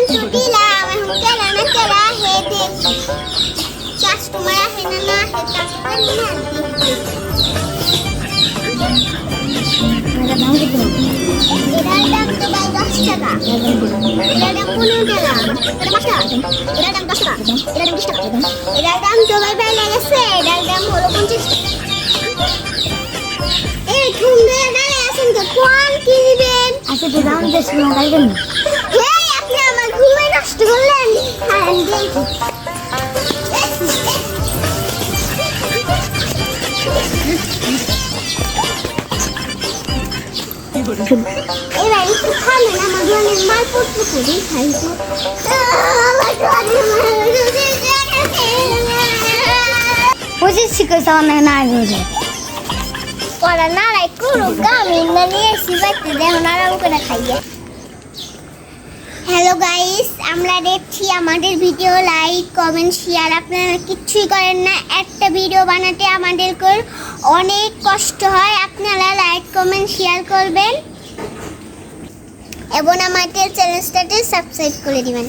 তো দিলাম, এখন কেলা না কেলা হে দেখি কাস্টমার আসে না না আসে কাস্টমার না এটার দাম কত? এটার দাম তো ভাই 10 টাকা, এটার দাম 15 টাকা, এটা 5 টাকা, এটার দাম 10 টাকা, এটার দাম 20 টাকা, এটার দাম তো ভাই বেড়ে গেছে, এটার দাম হলো 50 টাকা। এই ঠুমে দাঁড়িয়ে আছেন তো কোন কি দিবেন? আচ্ছা তো দাম বেশি না তাই কেন? হেই আপনি আমার ঘুমে নষ্ট করলেন। হ্যাঁ দেখি এবার একটু খাবেন, আমার জনের মালপত্র করি খাই তো। বুঝেছি কইছে অনেক না বুঝে পড়া নাড়াই করুক আমি না নিয়ে এসি বাড়িতে দেখুন আরাম করে খাইয়ে। হ্যালো গাইস, আমরা দেখছি আমাদের ভিডিও লাইক কমেন্ট শেয়ার আপনারা কিচ্ছুই করেন না। একটা ভিডিও বানাতে আমাদের অনেক কষ্ট হয়, আপনারা লাইক কমেন্ট শেয়ার করবেন এবং আমাদের চ্যানেলটাকে সাবস্ক্রাইব করে দিবেন।